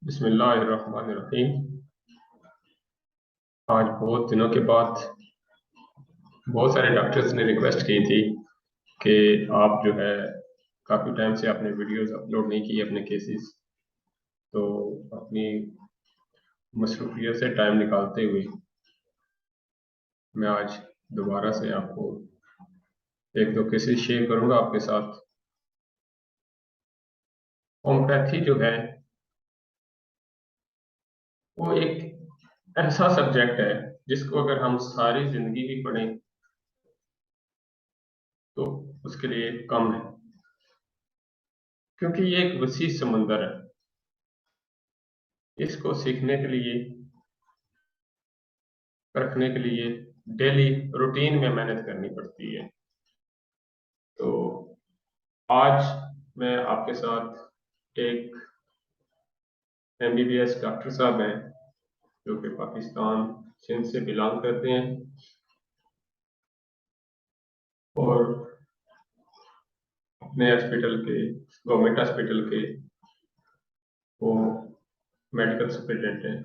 बिस्मिल्लाहिर्रहमानिर्रहीम। आज बहुत दिनों के बाद बहुत सारे डॉक्टर्स ने रिक्वेस्ट की थी कि आप जो है काफ़ी टाइम से आपने वीडियोस अपलोड नहीं की अपने केसेस, तो अपनी मसरूफियत से टाइम निकालते हुए मैं आज दोबारा से आपको एक दो केसेस शेयर करूंगा आपके साथ। होम्योपैथी जो है वो एक ऐसा सब्जेक्ट है जिसको अगर हम सारी ज़िंदगी भी पढ़ें तो उसके लिए कम है, क्योंकि ये एक वसी समंदर है। इसको सीखने के लिए, रखने के लिए डेली रूटीन में मेहनत करनी पड़ती है। तो आज मैं आपके साथ एक एमबीबीएस डॉक्टर साहब हैं जो कि पाकिस्तान सिंध से बिलोंग करते हैं और अपने हॉस्पिटल के, गवर्नमेंट हॉस्पिटल के वो मेडिकल सुपरिटेंडेंट हैं।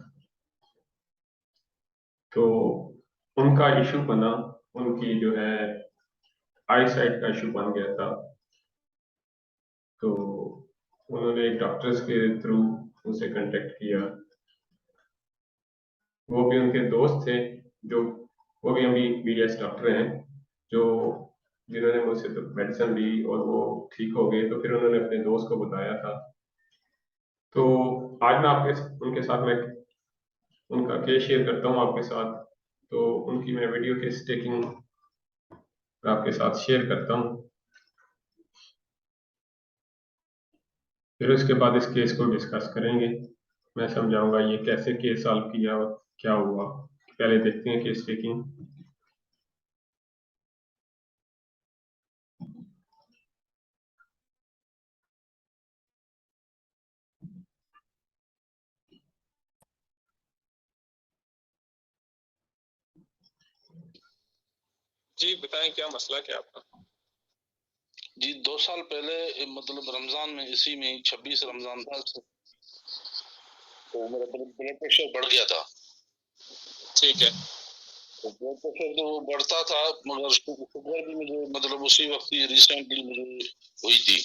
तो उनका इशू बना, उनकी जो है आई साइट का इशू बन गया था। तो उन्होंने एक डॉक्टर्स के थ्रू उनसे कांटेक्ट किया। वो भी उनके दोस्त थे जो, वो भी अभी बीडीएस डॉक्टर हैं, जो जिन्होंने मुझसे तो मेडिसिन ली और वो ठीक हो गए, तो फिर उन्होंने अपने दोस्त को बताया था। तो आज मैं आपके उनके साथ मैं उनका केस शेयर करता हूँ आपके साथ। तो उनकी मैं वीडियो केस टेकिंग आपके साथ शेयर करता हूँ, फिर उसके बाद इस केस को डिस्कस करेंगे। मैं समझाऊंगा ये कैसे केस सॉल्व किया और क्या हुआ। पहले देखते हैं केस टेकिंग। जी बताएं, क्या मसला क्या आपका? जी 2 साल पहले मतलब रमजान में, इसी में 26 रमजान था, तो मेरा ब्लड प्रेशर बढ़ गया था। ठीक है। तो ब्लड प्रेशर तो बढ़ता था, मगर शुगर भी मुझे मतलब उसी वक्त ही रिसेंटली मुझे हुई थी।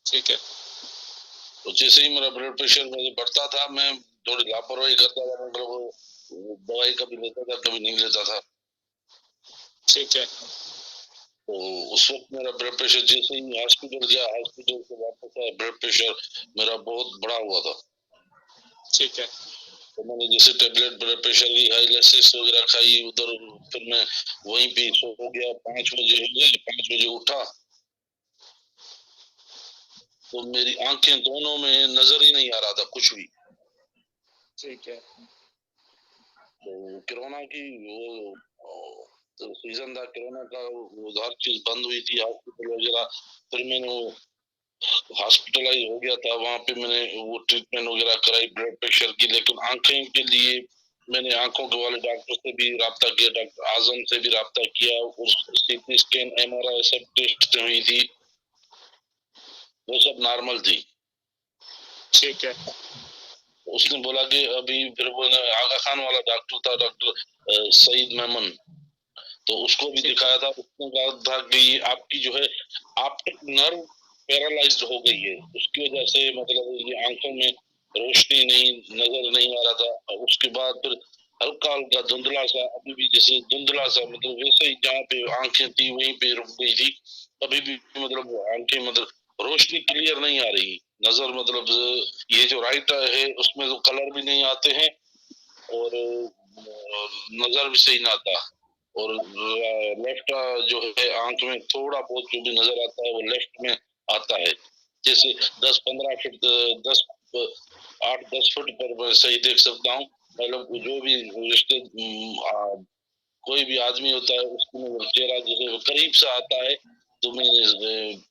ठीक है। तो जैसे ही मेरा ब्लड प्रेशर बढ़ता था, मैं थोड़ी लापरवाही करता था, मतलब दवाई कभी लेता था कभी नहीं लेता था। ठीक है। तो उस वक्त मेरा ब्लड प्रेशर, जैसे ही हॉस्पिटल गया, हॉस्पिटल से वापस आया, ब्लड प्रेशर मेरा बहुत बढ़ा हुआ था। ठीक है। तो मैंने जैसे टेबलेट ब्लड प्रेशर की खाई, लेसिस वगैरह खाई उधर, फिर मैं वहीं पे सो गया। 5 बजे हो गए, 5 बजे उठा तो मेरी आंखें दोनों में नजर ही नहीं आ रहा था कुछ भी। ठीक है। तो कोरोना की वो तो सीजन था कोरोना का, वो हर चीज बंद हुई थी, हॉस्पिटल वगैरह। फिर मैंने वो हॉस्पिटलाइज हो गया था, वहां पे मैंने वो ट्रीटमेंट वगैरह कराई ब्लड प्रेशर की। लेकिन आंखें के लिए मैंने आंखों के वाले डॉक्टर से भी राब्ता किया, डॉक्टर आजम से भी राब्ता किया। उस सीटी स्कैन, एमआरआई सब टेस्ट हुई थी, वो सब नॉर्मल थी। ठीक है। उसने बोला कि अभी, फिर वो आगा खान वाला डॉक्टर था, डॉक्टर सईद मेमन, तो उसको भी दिखाया था। उसने कहा था कि आपकी जो है ऑप्टिक नर्व पैरालाइज्ड हो गई है, उसकी वजह से मतलब ये आंखों में रोशनी नहीं, नजर नहीं आ रहा था। उसके बाद फिर हल्का हल्का धुंधला सा, अभी भी जैसे धुंधला सा, मतलब वैसे ही जहाँ पे आंखें थी वहीं पे रुक गई थी। अभी भी मतलब आंखें मतलब रोशनी क्लियर नहीं आ रही, नजर मतलब ये जो राइट है उसमें तो कलर भी नहीं आते हैं और नजर भी सही ना आता। और लेफ्ट जो है आंख में थोड़ा बहुत जो भी नजर आता है वो लेफ्ट में आता है। जैसे 10-15 फीट 10 8-10 फुट पर मैं सही देख सकता हूँ। मतलब जो भी रिश्ते कोई भी आदमी होता है उसको चेहरा जैसे करीब से आता है तो मैं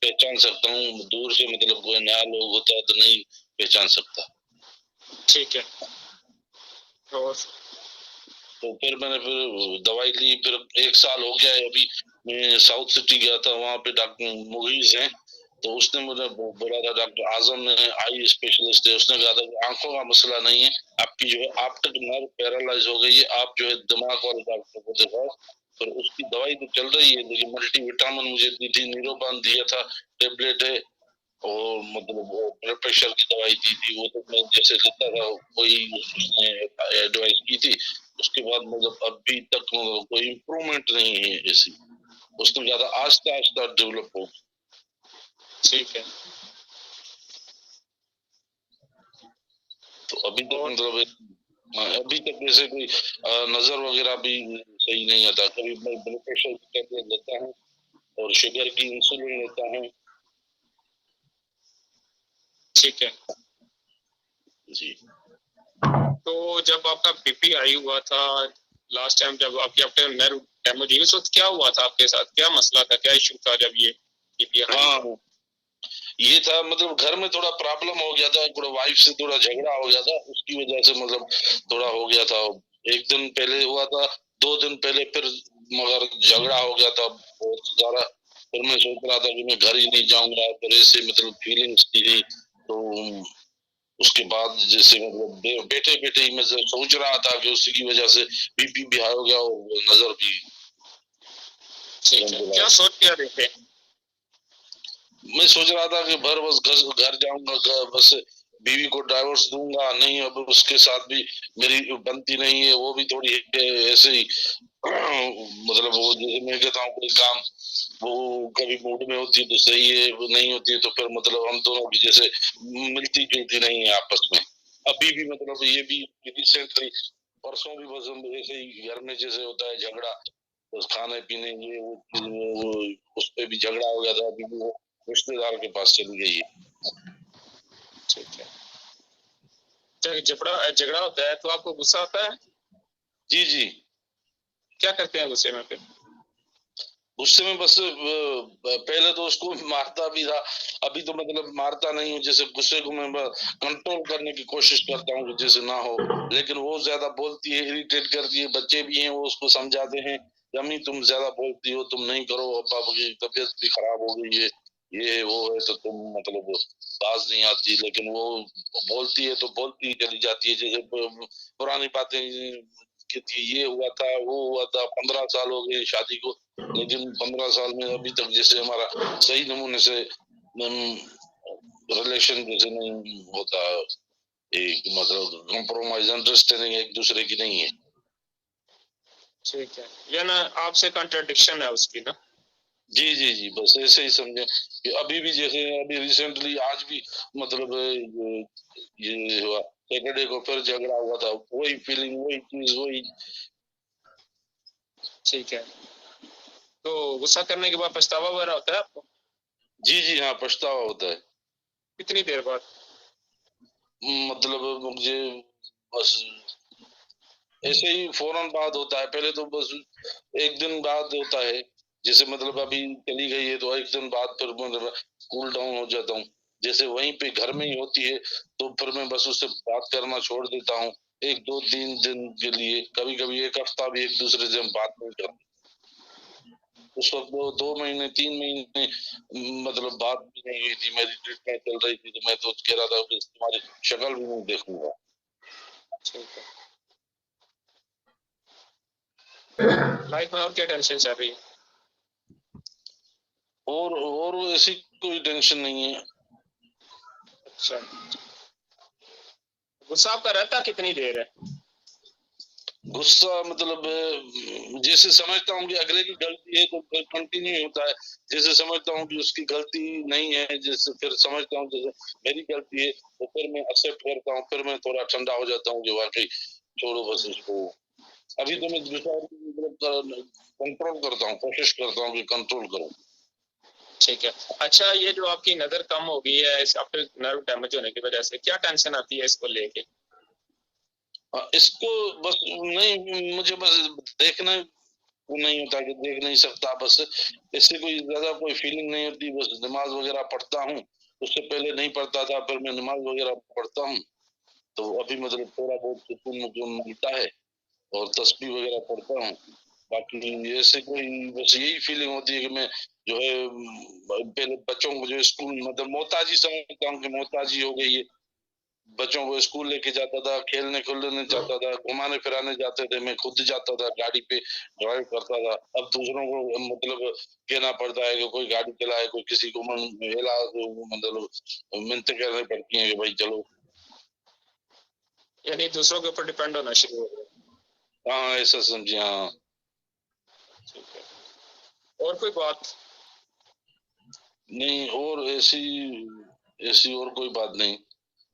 पहचान सकता हूँ। दूर से मतलब कोई नया लोग होता है तो नहीं पहचान सकता। ठीक है। और तो फिर मैंने फिर दवाई ली, फिर 1 साल हो गया है। अभी मैं साउथ सिटी गया था, वहाँ पे डॉक्टर मुगीज हैं, तो उसने मुझे बोला था, डॉक्टर आजम ने, आई स्पेशलिस्ट है, उसने कहा था कि आंखों का मसला नहीं है, आपकी जो है ऑप्टिक नर्व पैरालाइज हो गई है, आप जो है दिमाग वाले डॉक्टर को दिखाओ। फिर उसकी दवाई तो चल रही है, लेकिन मल्टी विटामिन मुझे दी थी, नीरोबान दिया था, टेबलेट है, और मतलब वो ब्लड प्रेशर की दवाई दी थी, वो तो मैं जैसे लेता था वही उसने एडवाइस की थी। उसके बाद मतलब अभी तक मतलब कोई इम्प्रूवमेंट नहीं है ऐसी। उसने कहा था आस्ता आस्ता डेवलप हो। ठीक है। तो अभी तक मतलब अभी तक जैसे कोई नजर वगैरह भी सही नहीं आता। कभी मैं ब्लड प्रेशर की टेबलेट लेता हूँ और शुगर की इंसुलिन लेता हूँ। ठीक है जी। तो जब आपका बीपी हाई हुआ था लास्ट टाइम, जब आपके नर्व डैमेज हुई, उस वक्त क्या हुआ था आपके साथ, क्या मसला था, क्या इशू था जब ये बीपी हाई? हाँ, ये था मतलब घर में थोड़ा प्रॉब्लम हो गया था, थोड़ा वाइफ से थोड़ा झगड़ा हो गया था, उसकी वजह से मतलब थोड़ा हो गया था। एक दिन पहले हुआ था, 2 दिन पहले फिर मगर झगड़ा हो गया था बहुत ज्यादा। फिर मैं सोच रहा था कि मैं घर ही नहीं जाऊंगा, फिर ऐसे मतलब फीलिंग्स थी। तो उसके बाद जैसे मतलब बैठे बैठे ही मैं सोच रहा था कि उसी की वजह से बीपी भी हाई हो गया और नजर भी। क्या सोच क्या रहे थे? मैं सोच रहा था कि बस घर जाऊंगा, बस बीवी को डाइवोर्स दूंगा, नहीं अब उसके साथ भी मेरी बनती नहीं है, वो भी थोड़ी ऐसे ही मतलब वो जैसे मैं कहता हूँ कोई काम वो कभी मूड में होती है तो सही है, वो नहीं होती है तो फिर मतलब हम दोनों की जैसे मिलती जुलती नहीं है आपस में। अभी भी मतलब ये भी रिसेंटली परसों भी बस हम ऐसे ही घर में जैसे होता है झगड़ा, बस खाने पीने ये वो उस पे भी झगड़ा हो गया था। अभी भी वो रिश्तेदार के पास चली गई है। ठीक है। जब झगड़ा होता है तो आपको गुस्सा आता है? जी जी। क्या करते हैं गुस्से में फिर? गुस्से में बस पहले तो उसको मारता भी था, अभी तो मतलब मारता नहीं हूँ। जैसे गुस्से को मैं कंट्रोल करने की कोशिश करता हूँ जैसे ना हो, लेकिन वो ज्यादा बोलती है, इरिटेट करती है। बच्चे भी हैं, वो उसको समझाते हैं, अम्मी तुम ज्यादा बोलती हो, तुम नहीं करो, अब्बा की तबीयत भी खराब हो गई है, ये वो है, तो तुम मतलब बाज नहीं आती। लेकिन वो बोलती है तो बोलती ही चली जाती है, जैसे पुरानी बातें कहती है, ये हुआ था वो हुआ था, 15 साल हो गए शादी को, लेकिन 15 साल में अभी तक जैसे हमारा सही नमूने से रिलेशन जैसे नहीं होता, एक मतलब कॉम्प्रोमाइज अंडरस्टैंडिंग एक दूसरे की नहीं है। ठीक है, ये ना आपसे कंट्राडिक्शन है उसकी ना? जी जी जी, बस ऐसे ही समझे कि अभी भी जैसे अभी रिसेंटली आज भी मतलब ये हुआ, सैटरडे को फिर झगड़ा हुआ था, वही फीलिंग, वही चीज, वही। ठीक है, तो गुस्सा करने के बाद पछतावा वगैरह होता है आपको? जी जी हाँ, पछतावा होता है। कितनी देर बाद? मतलब मुझे बस ऐसे ही फौरन बाद होता है, पहले तो बस एक दिन बाद होता है। जैसे मतलब अभी चली गई है तो एक दिन बाद फिर मतलब कूल डाउन हो जाता हूँ। जैसे वहीं पे घर में ही होती है तो फिर मैं बस उससे बात करना छोड़ देता हूँ, 1 2 3 दिन के लिए, कभी कभी एक हफ्ता भी एक दूसरे से हम बात नहीं करते। उस वक्त वो 2 महीने 3 महीने मतलब बात भी नहीं हुई थी, मेरी ट्रीटमेंट चल रही थी, तो मैं तो कह रहा था कि तुम्हारी शक्ल भी नहीं देखूंगा। ठीक है, लाइफ में और क्या टेंशन चल रही है? और ऐसी कोई टेंशन नहीं है। अच्छा, गुस्सा आपका रहता कितनी देर है? गुस्सा मतलब जैसे समझता हूँ कि अगले की गलती है तो फिर कंटिन्यू होता है, जैसे समझता हूँ कि उसकी गलती नहीं है, जैसे फिर समझता हूँ जैसे मेरी गलती है तो फिर मैं एक्सेप्ट करता हूँ, फिर मैं थोड़ा ठंडा हो जाता हूँ कि वाकई छोड़ो बस इसको। अभी तो मैं गुस्सा मतलब कंट्रोल करता हूँ, कोशिश करता हूँ कि कंट्रोल करूँ। ठीक है, अच्छा ये जो आपकी नजर कम हो गई है आफ्टर नर्व डैमेज होने की वजह से, क्या टेंशन आती है इसको लेके? इसको बस नहीं, मुझे बस देखना वो नहीं होता कि देख नहीं सकता, बस इससे कोई ज्यादा कोई फीलिंग नहीं होती। बस नमाज वगैरह पढ़ता हूँ, उससे पहले नहीं पढ़ता था, फिर मैं नमाज वगैरह पढ़ता हूँ तो अभी मतलब थोड़ा बहुत सुकून मुझे मिलता है, और तस्बीह वगैरह पढ़ता हूँ। बाकी ऐसे कोई बस यही फीलिंग होती है कि मैं जो है पहले बच्चों को जो स्कूल मतलब मोहताजी समझता हूँ कि मोहताजी हो गई है। बच्चों को स्कूल लेके जाता था, खेलने खुलने जाता था, घुमाने फिराने जाते थे, मैं खुद जाता था, गाड़ी पे ड्राइव करता था। अब दूसरों को मतलब कहना पड़ता है कि कोई गाड़ी चलाए, कोई किसी को महिला मतलब मिन्नतें करनी पड़ती हैं कि भाई चलो। यानी दूसरों के ऊपर डिपेंड होना शुरू हो गया। हाँ ऐसा समझिए। हाँ ठीक है, और कोई बात? नहीं, और ऐसी ऐसी और कोई बात नहीं,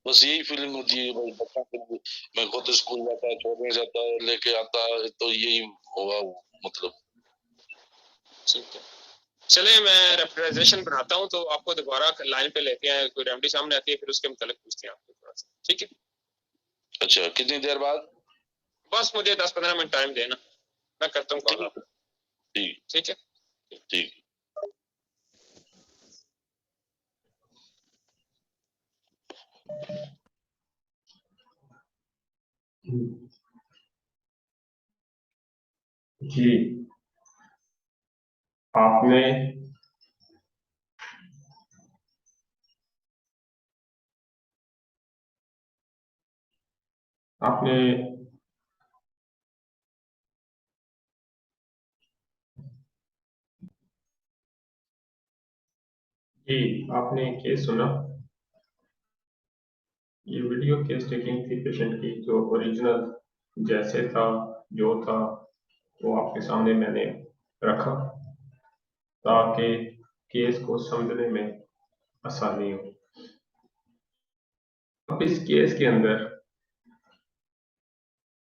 बस यही फीलिंग होती है भाई बच्चों को मैं खुद स्कूल जाता है, छोड़ने जाता है, लेके आता है, तो यही होगा मतलब। ठीक है, चलिए मैं रेप्रेजेंटेशन बनाता हूँ तो आपको दोबारा लाइन पे लेते हैं, कोई रेमेडी सामने आती है फिर उसके मुताबिक पूछते हैं आपको थोड़ा सा, ठीक है? अच्छा, कितनी देर बाद? बस मुझे 10-15 मिनट टाइम देना, मैं करता हूँ कॉल आपको। ठीक ठीक है, ठीक। जी, आपने आपने जी आपने केस सुना, ये वीडियो केस टेकिंग थी पेशेंट की, जो ओरिजिनल जैसे था जो था वो आपके सामने मैंने रखा ताकि केस को समझने में आसानी हो। अब इस केस के अंदर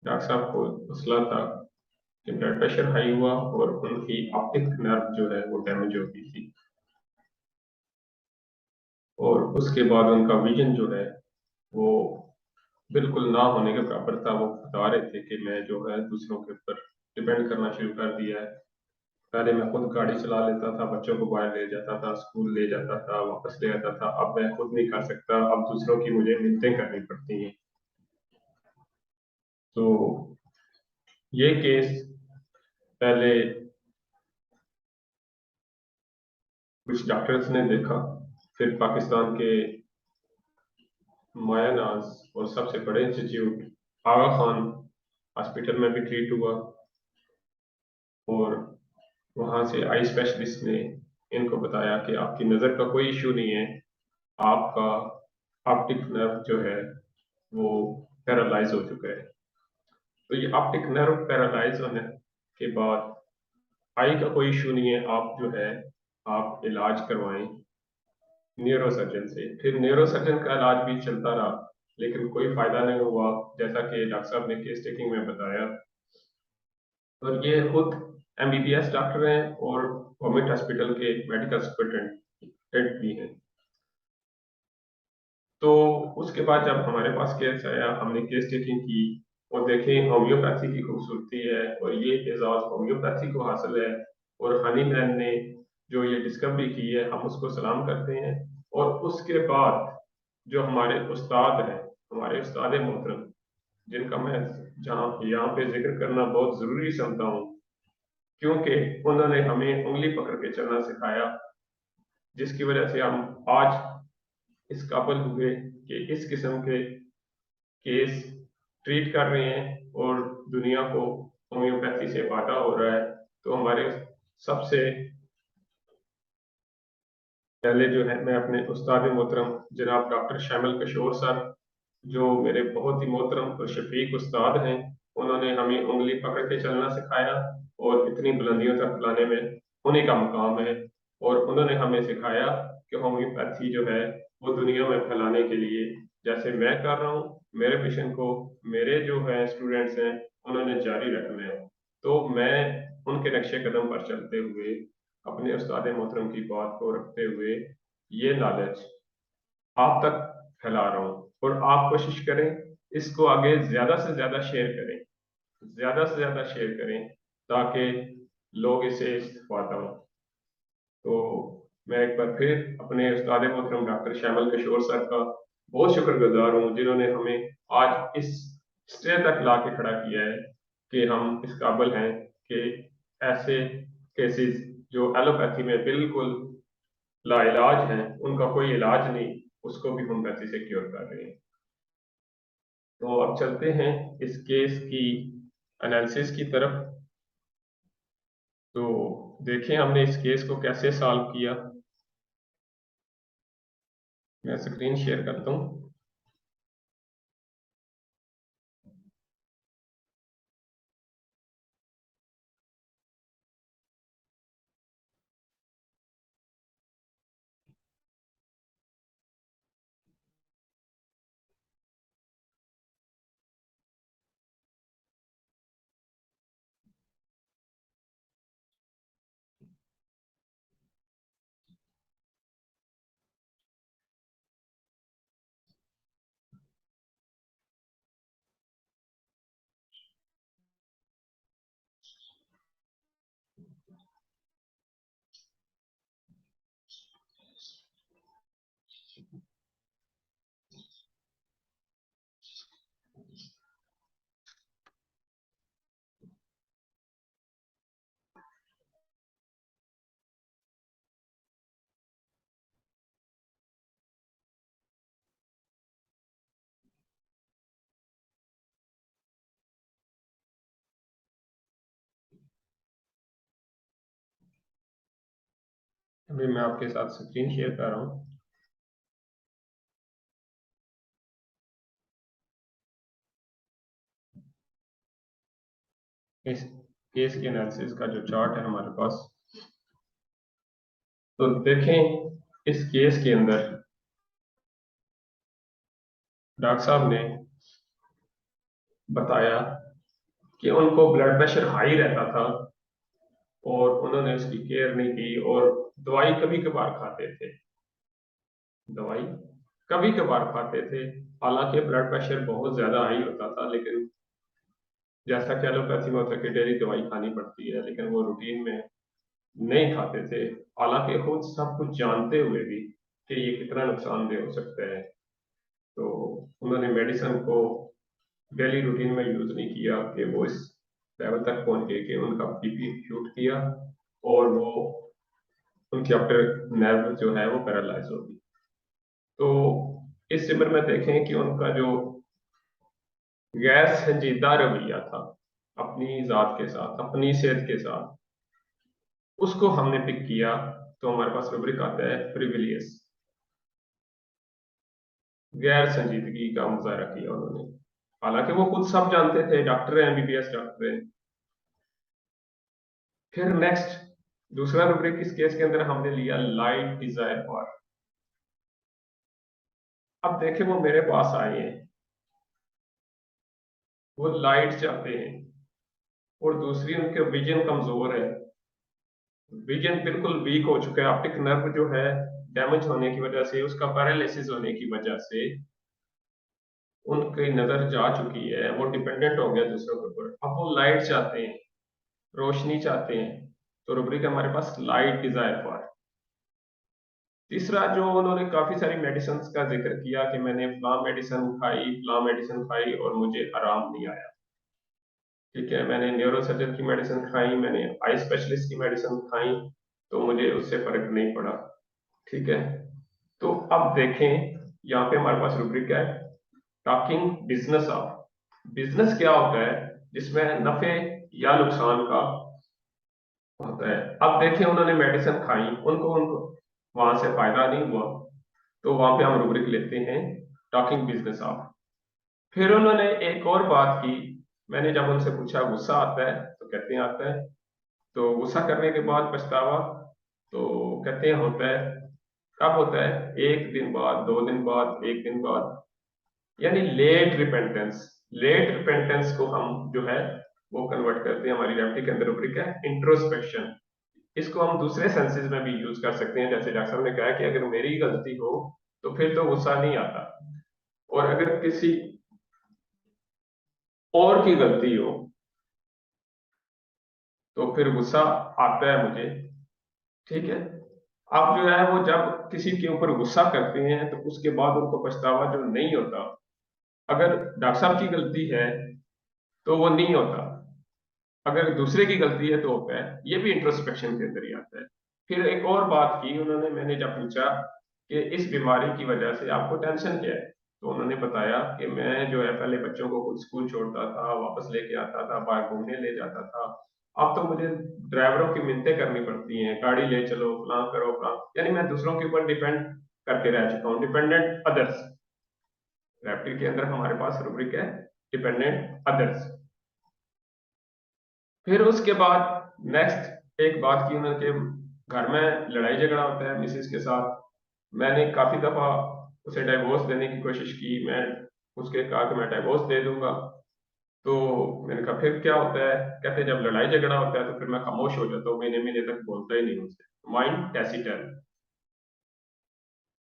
डॉक्टर साहब को मसला था कि ब्लड प्रेशर हाई हुआ और उनकी ऑप्टिक नर्व जो है वो डैमेज हो गई थी, और उसके बाद उनका विजन जो है वो बिल्कुल ना होने के बराबर था। वो बता रहे थे कि मैं जो है दूसरों के ऊपर डिपेंड करना शुरू कर दिया है। पहले मैं खुद गाड़ी चला लेता था, बच्चों को बाहर ले जाता था, स्कूल ले जाता था, वापस ले आता था, अब मैं खुद नहीं कर सकता, अब दूसरों की मुझे मिन्नतें करनी पड़ती हैं। तो ये केस पहले कुछ डॉक्टर्स ने देखा, फिर पाकिस्तान के मायानाज और सबसे बड़े इंस्टीट्यूट आगा खान हॉस्पिटल में भी ट्रीट हुआ, और वहाँ से आई स्पेशलिस्ट ने इनको बताया कि आपकी नज़र का कोई इशू नहीं है, आपका ऑप्टिक नर्व जो है वो पैरालाइज हो चुका है। तो ये ऑप्टिक नर्व पैरालाइज होने के बाद आई का कोई इशू नहीं है, आप जो है आप इलाज करवाएं न्यूरो सर्जन से। फिर न्यूरो सर्जन का इलाज भी चलता रहा, लेकिन कोई फायदा नहीं हुआ, जैसा कि डॉक्टर साहब ने केस टेकिंग में बताया। और ये खुद एमबीबीएस डॉक्टर हैं और गवर्नमेंट हॉस्पिटल के मेडिकल सुपरिटेंडेंट भी हैं। तो उसके बाद जब हमारे पास केस आया, हमने केस टेकिंग की और देखें होम्योपैथी की खूबसूरती है, और ये एजाज होम्योपैथी को हासिल है, और हनी मैन ने जो ये डिस्कवरी की है हम उसको सलाम करते हैं। और उसके बाद जो हमारे उस्ताद हैं, हमारे उस्ताद मोहतरम, जिनका मैं जहाँ यहाँ पे जिक्र करना बहुत जरूरी समझता हूँ, क्योंकि उन्होंने हमें उंगली पकड़ के चलना सिखाया, जिसकी वजह से हम आज इस काबिल हुए कि इस किस्म के केस ट्रीट कर रहे हैं और दुनिया को होम्योपैथी से वादा हो रहा है। तो हमारे सबसे पहले जो है मैं अपने उस्ताद मोहतरम जनाब डॉक्टर शामिल कशोर सर, जो मेरे बहुत ही मोहतरम और शफीक उस्ताद हैं, उन्होंने हमें उंगली पकड़ के चलना सिखाया और इतनी बुलंदियों तक लाने में उन्हीं का मुकाम है। और उन्होंने हमें सिखाया कि होम्योपैथी जो है वो दुनिया में फैलाने के लिए, जैसे मैं कर रहा हूँ, मेरे मिशन को मेरे जो है स्टूडेंट्स हैं उन्होंने जारी रखना है। तो मैं उनके नक्शे कदम पर चलते हुए अपने उस्ताद मोहतरम की बात को रखते हुए ये नॉलेज आप तक फैला रहा हूँ, और आप कोशिश करें इसको आगे ज्यादा से ज्यादा शेयर करें, ज्यादा से ज्यादा शेयर करें, ताकि लोग इसे इस्तेफादा हो। तो मैं एक बार फिर अपने उस्ताद मोहतरम डॉक्टर श्यामल किशोर सर का बहुत शुक्रगुजार हूँ, जिन्होंने हमें आज इस स्टेज तक ला के खड़ा किया है कि हम इस काबिल हैं कि ऐसे केसेस जो एलोपैथी में बिल्कुल लाइलाज हैं, उनका कोई इलाज नहीं, उसको भी होम्योपैथी से क्योर कर रहे हैं। तो अब चलते हैं इस केस की एनालिसिस की तरफ। तो देखें हमने इस केस को कैसे सॉल्व किया। मैं स्क्रीन शेयर करता हूँ। अभी मैं आपके साथ स्क्रीन शेयर कर रहा हूँ। इस केस के एनालिसिस का जो चार्ट है हमारे पास, तो देखें इस केस के अंदर डॉक्टर साहब ने बताया कि उनको ब्लड प्रेशर हाई रहता था और उन्होंने उसकी केयर नहीं की और दवाई कभी कभार खाते थे। दवाई कभी कभार खाते थे, हालांकि ब्लड प्रेशर बहुत ज्यादा हाई होता था, लेकिन जैसा कि एलोपैथी में होता है कि डेली दवाई खानी पड़ती है, लेकिन वो रूटीन में नहीं खाते थे, हालांकि खुद सब कुछ जानते हुए भी कि ये कितना नुकसानदेह हो सकता है। तो उन्होंने मेडिसिन को डेली रूटीन में यूज नहीं किया कि वो इस लेवल तक पहुंच गए कि उनका बीपी शूट किया और वो उनकी आफ्टर नर्व जो है वो पैरालाइज हो गई। तो इस शिविर में देखें कि उनका जो गैर संजीदा रवैया था अपनी जात के साथ, अपनी सेहत के साथ, उसको हमने पिक किया। तो हमारे पास रूब्रिक आता है प्रिविलियस, गैर संजीदगी का मुजाहरा किया उन्होंने, हालांकि वो खुद सब जानते थे, डॉक्टर है, एमबीबीएस डॉक्टर है। फिर नेक्स्ट दूसरा रूब्रिक इस केस के अंदर हमने लिया लाइट डिजायर फॉर। अब देखें वो मेरे पास आए हैं, वो लाइट चाहते हैं और दूसरी उनके विजन कमजोर है, विजन बिल्कुल वीक हो चुका है, ऑप्टिक नर्व जो है डैमेज होने की वजह से, उसका पैरालिसिस होने की वजह से उनकी नजर जा चुकी है, वो डिपेंडेंट हो गया दूसरों के ऊपर। अब वो लाइट चाहते हैं, रोशनी चाहते हैं। तो रूब्रिक हमारे पास लाइट डिजायर फॉर। तीसरा जो उन्होंने काफी सारी मेडिसिन का जिक्र किया कि मैंने फलां मेडिसिन खाई और मुझे आराम नहीं आया। ठीक है, मैंने न्यूरो सर्जन की मेडिसिन खाई, मैंने आई स्पेशलिस्ट की मेडिसिन खाई, तो मुझे उससे फर्क नहीं पड़ा। ठीक है, तो अब देखें यहाँ पे हमारे पास रूब्रिक है टॉकिंग बिजनेस ऑफ। बिजनेस क्या होता है जिसमें नफे या नुकसान का होता है। अब देखें उन्होंने मेडिसिन खाई, उनको उनको वहां से फायदा नहीं हुआ, तो वहां पे हम रूब्रिक लेते हैं टॉकिंग बिजनेस ऑफ। फिर उन्होंने एक और बात की, मैंने जब उनसे पूछा गुस्सा आता है तो कहते हैं आता है, तो गुस्सा करने के बाद पछतावा, तो कहते हैं होता है। कब होता है? एक दिन बाद, दो दिन बाद, एक दिन बाद, यानी लेट रिपेंटेंस। लेट रिपेंटेंस को हम जो है वो कन्वर्ट करते हैं, हमारी रेप्टिक के अंदर रूब्रिक है इंट्रोस्पेक्शन। इसको हम दूसरे सेंसेस में भी यूज कर सकते हैं, जैसे डॉक्टर साहब ने कहा कि अगर मेरी गलती हो तो फिर तो गुस्सा नहीं आता, और अगर किसी और की गलती हो तो फिर गुस्सा आता है मुझे। ठीक है, आप जो है वो जब किसी के ऊपर गुस्सा करते हैं तो उसके बाद उनको पछतावा जो नहीं होता, अगर डॉक्टर साहब की गलती है तो वो नहीं होता। अगर दूसरे की गलती है तो होता है, ये भी इंट्रोस्पेक्शन के अंदर ही आता है। फिर एक और बात की उन्होंने, मैंने जब पूछा कि इस बीमारी की वजह से आपको टेंशन क्या है, तो उन्होंने बताया कि मैं जो है पहले बच्चों को खुद स्कूल छोड़ता था, वापस लेके आता था, बाहर घूमने ले जाता था, अब तो मुझे ड्राइवरों की मिन्नतें करनी पड़ती हैं, गाड़ी ले चलो, फलां करो फलां, यानी मैं दूसरों के ऊपर डिपेंड करके रह चुका हूँ, डिपेंडेंट अदर्स। रैप्टिल के अंदर हमारे पास रूब्रिक है डिपेंडेंट अदर्स। फिर उसके बाद नेक्स्ट एक बात की उन्होंने कि घर में लड़ाई झगड़ा होता है मिसेस के साथ। मैंने काफी दफा उसे डाइवोर्स देने की कोशिश की, मैं उसके कहा कि मैं डाइवोर्स दे दूंगा, तो मैंने कहा फिर क्या होता है, कहते जब लड़ाई झगड़ा होता है तो फिर मैं खामोश हो जाता हूँ, महीने महीने तक बोलता ही नहीं उनसे, माइंड टैसिटर्न।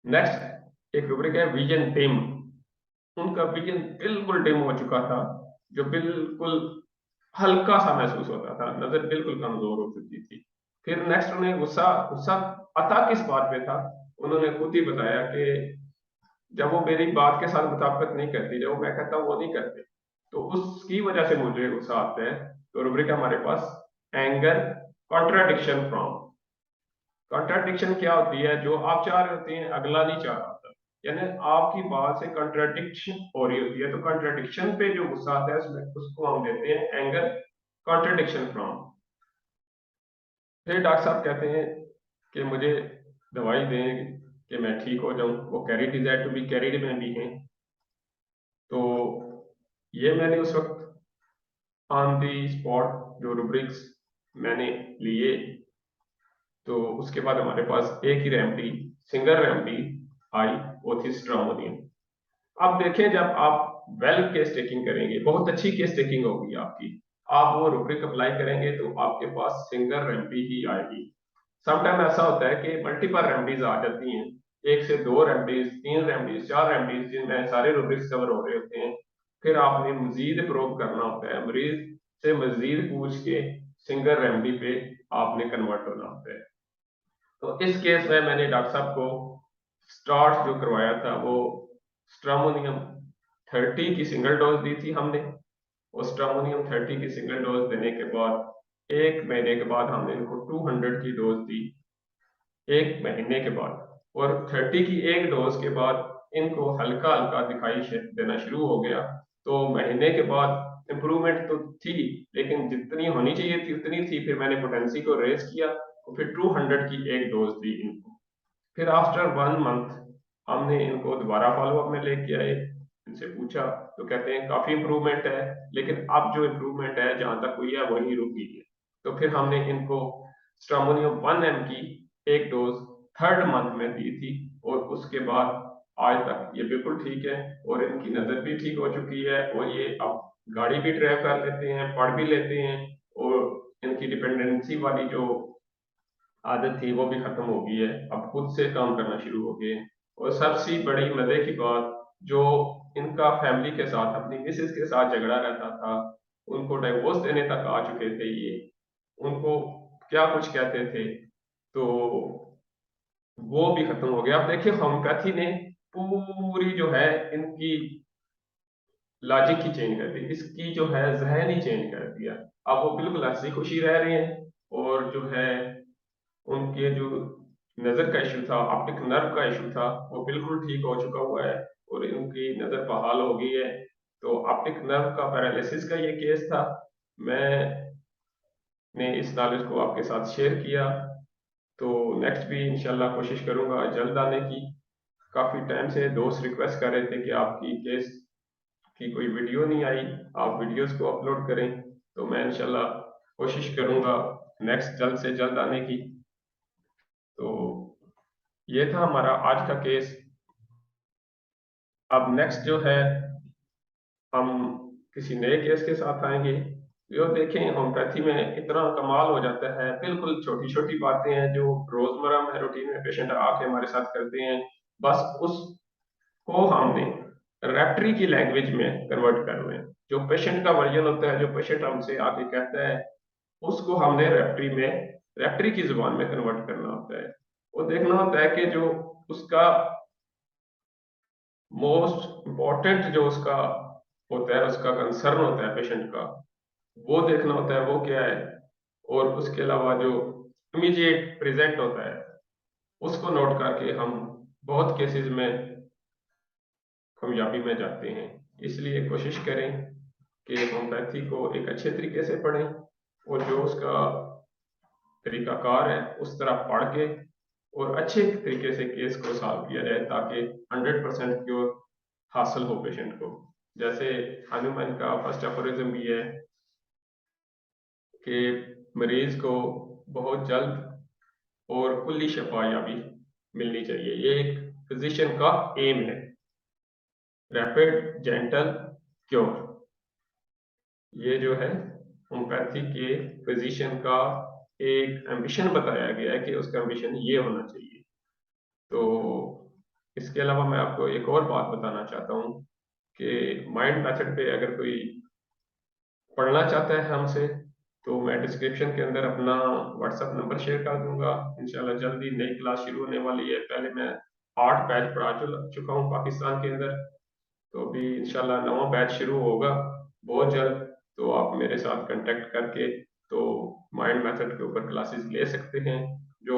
नेक्स्ट एक रूब्रिक है विजन डिम। उनका विजन बिल्कुल डिम हो चुका था, जो बिल्कुल हल्का सा महसूस होता था, नजर बिल्कुल कमजोर हो चुकी थी। फिर नेक्स्ट उन्हें गुस्सा गुस्सा आता किस बात पे था, उन्होंने खुद ही बताया कि जब वो मेरी बात के साथ मुताबिकत नहीं करती, जब मैं कहता हूँ वो नहीं करते, तो उसकी वजह से मुझे गुस्सा आता है। तो रूब्रिक हमारे पास एंगर कॉन्ट्राडिक्शन फ्रॉम। कॉन्ट्राडिक्शन क्या होती है, जो आप चाह रहे होते हैं अगला नहीं चाह रहा होता, यानी आपकी बात से कॉन्ट्राडिक्शन हो रही होती है, तो कॉन्ट्राडिक्शन पे जो गुस्सा आता है उसमें उसको हम देते हैं एंगर कॉन्ट्राडिक्शन फ्रॉम। फिर डॉक्टर साहब कहते हैं कि मुझे दवाई दें कि मैं ठीक हो जाऊं, वो carry desire to be carried में भी हैं। तो ये मैंने उस वक्त ऑन दी स्पॉट जो रूब्रिक्स मैंने लिए, तो उसके बाद हमारे पास एक ही रेमेडी, सिंगल रेमेडी आई, वो थी स्ट्रामोनियम। अब देखें जब आप वेल केस टेकिंग करेंगे, बहुत अच्छी केस टेकिंग होगी आपकी, आप वो रूब्रिक अप्लाई करेंगे तो आपके पास सिंगल रेमेडी ही आएगी। समटाइम ऐसा होता है कि मल्टीपल रेमेडीज आ जाती हैं, एक से दो रेमेडीज, तीन रेमेडीज, चार रेमेडीज, जिनमें सारे रूब्रिक्स कवर हो रहे होते हैं। फिर आपने मजीद प्रूव करना होता है, मरीज से मजीद पूछ के सिंगल रेमेडी पे आपने कन्वर्ट होना होता है। तो इस केस में मैंने डॉक्टर साहब को स्टार्ट जो करवाया था वो स्ट्रामोनियम 30 की सिंगल डोज दी थी हमने, और स्ट्रामोनियम 30 की सिंगल डोज देने के बाद एक महीने के बाद हमने इनको 200 की डोज दी, एक महीने के बाद। और 30 की एक डोज के बाद इनको हल्का हल्का दिखाई देना शुरू हो गया। तो महीने के बाद इम्प्रूवमेंट तो थी, लेकिन जितनी होनी चाहिए थी उतनी थी। फिर मैंने पोटेंसी को रेज किया और फिर 200 की एक डोज दी इनको। फिर आफ्टर 1 मंथ हमने इनको दोबारा फॉलोअप में लेके आए, इनसे पूछा तो कहते हैं काफी इम्प्रूवमेंट है, लेकिन अब जो इम्प्रूवमेंट है जहां तक हुई है वही रुक गई है। तो फिर हमने इनको स्ट्रामोनियम 1 mg की एक डोज 3rd मंथ में दी थी, और उसके बाद आज तक ये बिल्कुल ठीक है, और इनकी नजर भी ठीक हो चुकी है, और ये अब गाड़ी भी ड्राइव कर लेते हैं, पढ़ भी लेते हैं, और इनकी डिपेंडेंसी वाली जो आदत थी वो भी खत्म हो गई है, अब खुद से काम करना शुरू हो गए। और सबसे बड़ी मजे की बात, जो इनका फैमिली के साथ, अपनी मिसेस के साथ झगड़ा रहता था, उनको डाइवोर्स देने तक आ चुके थे ये, उनको क्या कुछ कहते थे, तो वो भी खत्म हो गया। अब देखिए होम्योपैथी ने पूरी जो है इनकी लॉजिक ही चेंज कर दी, इसकी जो है जहन ही चेंज कर दिया। अब वो बिल्कुल हंसी खुशी रह रहे हैं, और जो है उनके जो नजर का इशू था, ऑप्टिक नर्व का इशू था, वो बिल्कुल ठीक हो चुका हुआ है, और इनकी नजर बहाल हो गई है। तो ऑप्टिक नर्व का पैरालिसिस का ये केस था, मैंने इस नॉलेज को आपके साथ शेयर किया। तो नेक्स्ट भी इंशाल्लाह कोशिश करूंगा जल्द आने की। काफी टाइम से दोस्त रिक्वेस्ट कर रहे थे कि आपकी केस की कोई वीडियो नहीं आई, आप वीडियोस को अपलोड करें, तो मैं इंशाल्लाह कोशिश करूंगा नेक्स्ट जल्द से जल्द आने की। तो ये था हमारा आज का केस। अब नेक्स्ट जो है हम किसी नए केस के साथ आएंगे। जो देखें होम्योपैथी में इतना कमाल हो जाता है, बिल्कुल छोटी छोटी बातें हैं जो रोजमर्रा में रूटीन में पेशेंट आके हमारे साथ करते हैं, बस उसको हमने रेफ्ट्री की लैंग्वेज में कन्वर्ट करना है। जो पेशेंट का वर्जन होता है, जो पेशेंट हमसे आके कहता है, उसको हमने रेफ्ट्री की जुबान में कन्वर्ट करना होता है। वो देखना होता है कि जो उसका मोस्ट इम्पोर्टेंट जो उसका होता है, उसका कंसर्न होता है पेशेंट का, वो देखना होता है वो क्या है, और उसके अलावा जो इमीडिएट प्रेजेंट होता है उसको नोट करके हम बहुत केसेस में कामयाबी में जाते हैं। इसलिए कोशिश करें कि होम्योपैथी को एक अच्छे तरीके से पढ़ें और जो उसका तरीकाकार है उस तरह पढ़ के और अच्छे तरीके से केस को सॉल्व किया जाए ताकि 100% क्योर हासिल हो पेशेंट को। जैसे हनुमान का फर्स्ट अफोरिज्म भी है कि मरीज को बहुत जल्द और कुल्ली शफायाबी मिलनी चाहिए। ये एक फिजिशियन का एम है, रैपिड जेंटल क्योर। ये जो है होम्योपैथी के फिजिशियन का एक एम्बिशन बताया गया है कि उसका एम्बिशन ये होना चाहिए। तो इसके अलावा मैं आपको एक और बात बताना चाहता हूँ कि माइंड मेथड पे अगर कोई पढ़ना चाहता है हमसे तो मैं डिस्क्रिप्शन के अंदर अपना व्हाट्सएप नंबर शेयर कर दूंगा। इंशाल्लाह जल्दी नई क्लास शुरू होने वाली है। पहले मैं 8 बैच पढ़ा चुका हूँ पाकिस्तान के अंदर, तो अभी इंशाल्लाह 9वां बैच शुरू होगा बहुत जल्द। तो आप मेरे साथ कांटेक्ट करके तो माइंड मेथड के ऊपर क्लासेस ले सकते हैं। जो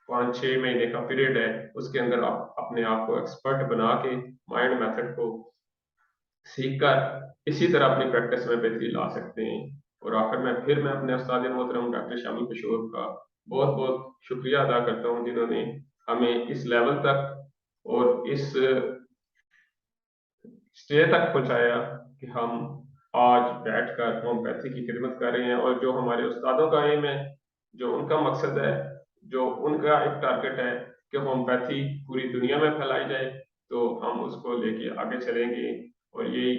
5-6 महीने का पीरियड है उसके अंदर आप अपने आप को एक्सपर्ट बना के माइंड मेथड को सीख कर इसी तरह अपनी प्रैक्टिस में बेहतरी ला सकते हैं। और आखिर में फिर मैं अपने उस्ताद मोहतरम डॉक्टर शामिल किशोर का बहुत बहुत शुक्रिया अदा करता हूँ जिन्होंने हमें इस लेवल तक और इस स्टेज तक पहुंचाया कि हम आज बैठकर होम्योपैथी की खिदमत कर रहे हैं। और जो हमारे उस्तादों का एम है, जो उनका मकसद है, जो उनका एक टारगेट है कि होम्योपैथी पूरी दुनिया में फैलाई जाए, तो हम उसको लेके आगे चलेंगे। और यही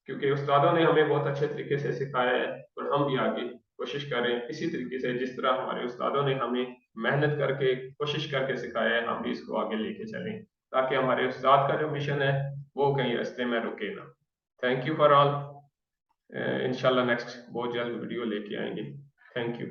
क्योंकि उस्तादों ने हमें बहुत अच्छे तरीके से सिखाया है और हम भी आगे कोशिश करें इसी तरीके से जिस तरह हमारे उस्तादों ने हमें मेहनत करके कोशिश करके सिखाया है, हम भी इसको आगे लेके चलें ताकि हमारे उस्ताद का जो मिशन है वो कहीं रास्ते में रुके ना। Thank you for all. इंशाल्लाह नेक्स्ट बहुत जल्द वीडियो लेके आएंगे। Thank you.